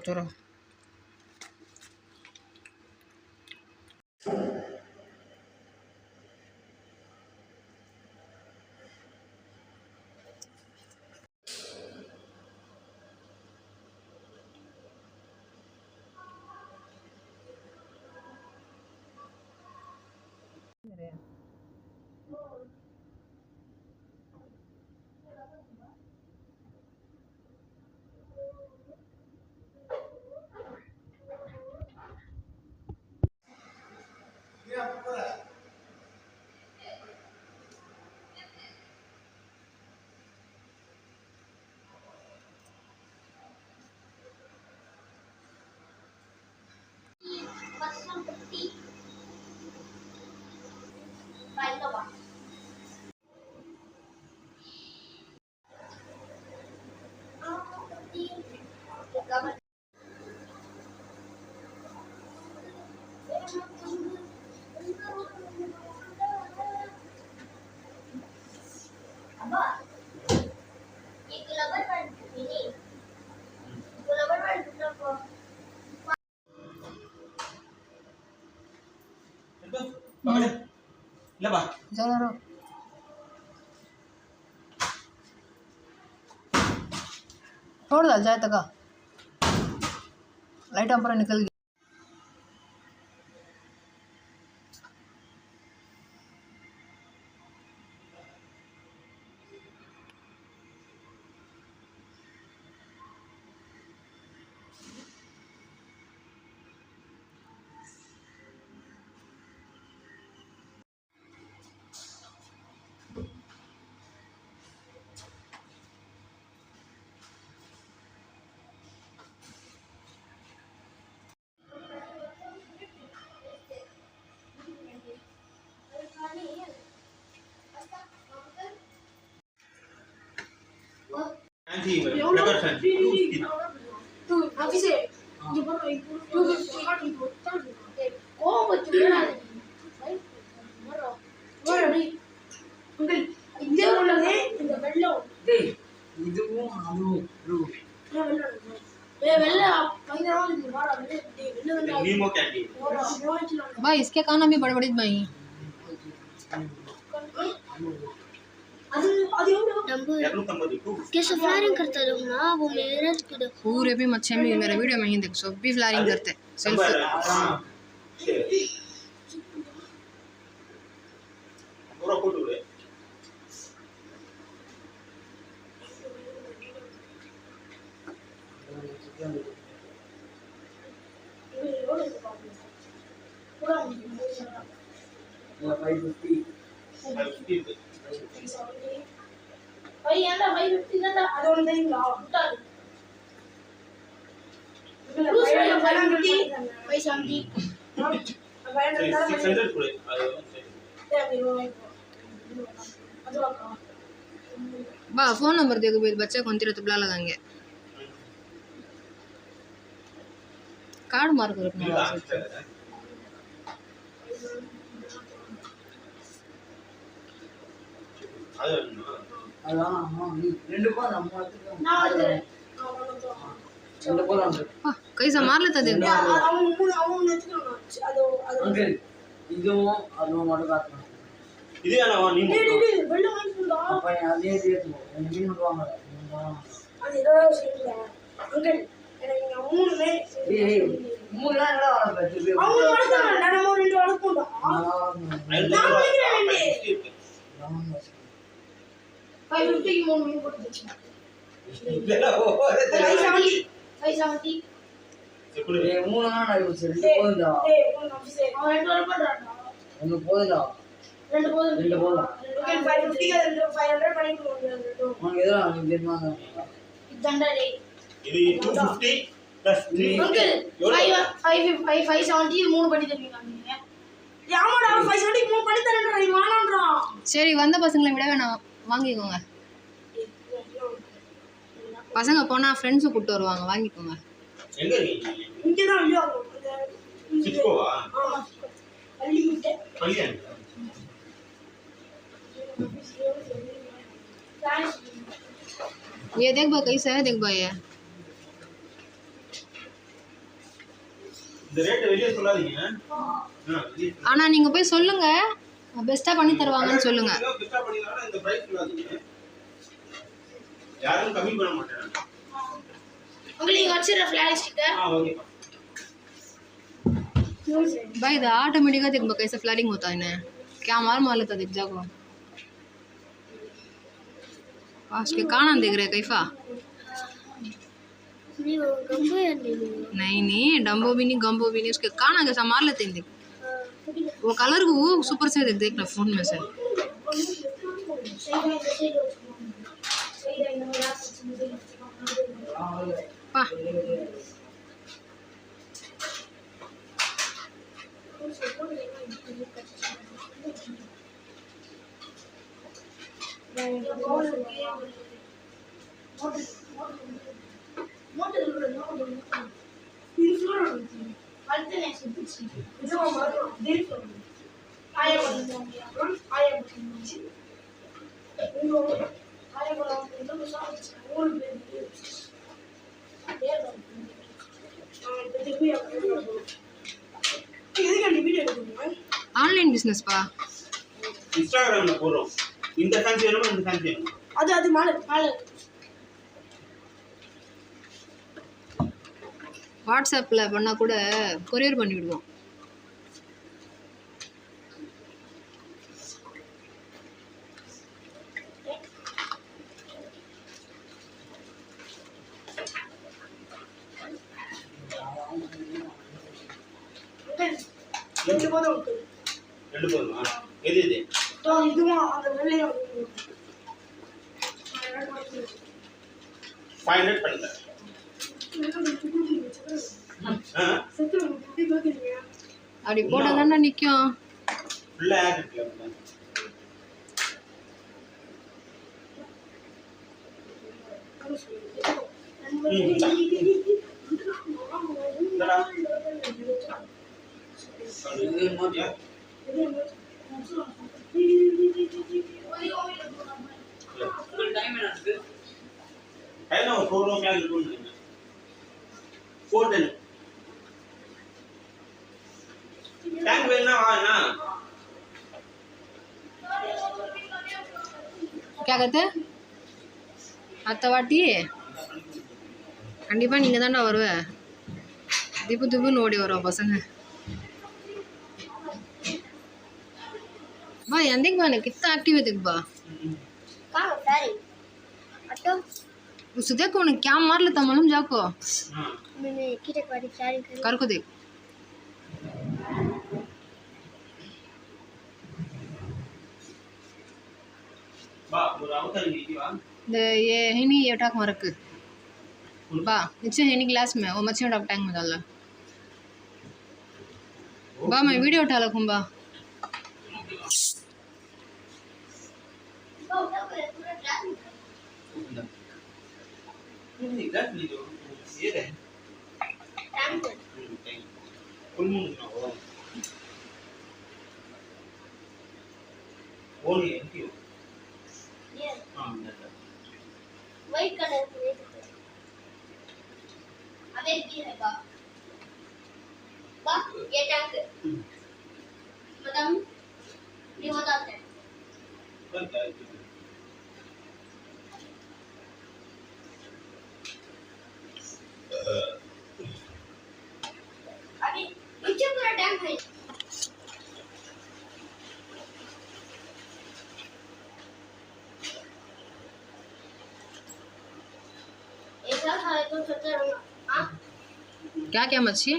Turun. चलो छोड़ डाल जाए तक लाइट पर निकल गई। भाई इसके कान भी बड़े बड़े भाई कैसे फ्लारिंग करता रहूँगा वो मेरे पूरे भी मच्छे में मेरा वीडियो में ही देख सो भी फ्लारिंग करते सेल्फी बा फोन नंबर देखो बच्चे कौन तेरे तो बुला लगाएंगे कार्ड मार कर अपने कैसा मार लेता देख ఇది 250 ப்ளஸ் 3 அங்கிள் 570 இது 3 பண்ணி தருவீங்களா நீங்க? ஆமாடா 570 3 பண்ணி தரேன்டா நீ வாங்கறான். சரி வந்த பசங்களை விட வேணாம் வாங்கிக்கோங்க. பசங்க போனால் ஃப்ரெண்ட்ஸை கூப்பிட்டு வருவாங்க வாங்கிக்கோங்க. எங்க இருக்கீங்க? இங்க தான் இல்லையா? சிட்கோவா? ஆமா. பள்ளி கிட்ட. பள்ளியா? ये देख बा कैसा है देख बा ये இந்த ரேட் வெளிய சொல்லாதீங்க. ஆனா நீங்க போய் சொல்லுங்க பெஸ்டா பண்ணி தருவாங்கன்னு சொல்லுங்க. பெஸ்டா பண்ணி தரனா இந்த பிரைஸ் சொல்லாதீங்க. யாரும் கம்மி பண்ண மாட்டாங்க. உங்களுக்கு வச்சிர ஃபிளாஷ் ஸ்டிக்கர். ओके भाई इधर ऑटोमेटिक देख बा कैसे फ्लैरिंग होता है ना क्या मार लेता देख जाओ फास्ट के काना देख रहे कैफा नहीं वो गंभो या नहीं डम्बो भी नहीं गंबो भी नहीं उसके काना कैसा मार लेते हैं देख वो कलर को वो सुपर से देख ना फोन में से पा ऑनलाइन बिजनेस पा இன்ஸ்டாகிராம்ல போறோம். இந்த ஃபேன்சி வேணுமா இந்த ஃபேன்சி வேணுமா? அது மாலை வாட்ஸ்அப்பில் பண்ணால் கூட கொரியர் பண்ணி விடுவோம். ரெண்டு போதும் ரெண்டு போதுமா? எது இது? இதுவும் அந்த வெள்ளையும் 500 பண்ணுங்க. அப்படி போட்டால் தானே நிற்கும். ஃபுல்லா ஆட் இருக்குல. டைம் ஒரு ப்ரோக்ராம் மேல இருக்குன்னு 410 டேங்க் வேணா வாங்கனா क्या कहते அடுத்த வாட்டி கண்டிப்பாக நீங்கள் தானே வருவ. திப்புன்னு ஓடி வருவோம் பசங்க. बा यहाँ देख बा कितना एक्टिव है देख बा कहाँ फ्लैरिंग ऑटो उसे देखो उन्हें क्या मार लेता मालूम जाको मैंने किटे वाली फ्लैरिंग कर को देख बा ஒரு அவதார் இருக்கு வா ये है नहीं ये टाक मारक बा नीचे है नहीं ग्लास में वो मच्छी डाक टैंक में डाल बा मैं वीडियो उठा रखूँ बा नहीं ग्लास नहीं दो ये है टैंक फुल मून ना वो नहीं है क्यों ये हां वाइट कलर में अबे की है बा ये टैंक मतलब ये बताते हैं बंद है अभी नीचे पूरा टैंक है ऐसा है तो सोचा हां क्या क्या मच्छी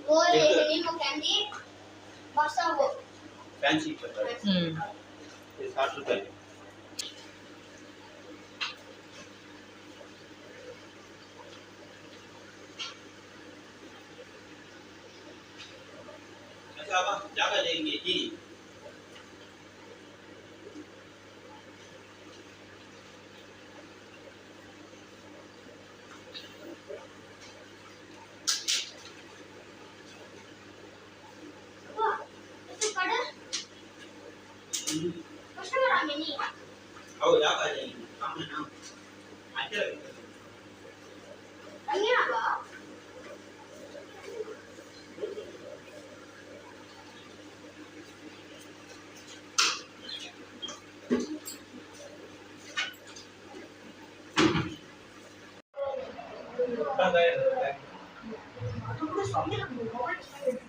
वो लेनी वो कैंडी बसा वो फैंसी पता है ये 60 रुपए काबा जाकर लेंगे जी itu pada customer आगे नहीं आओ जाकर लेंगे सामने ना आते lagi apa रहे तो पूरे सामने का मोबाइल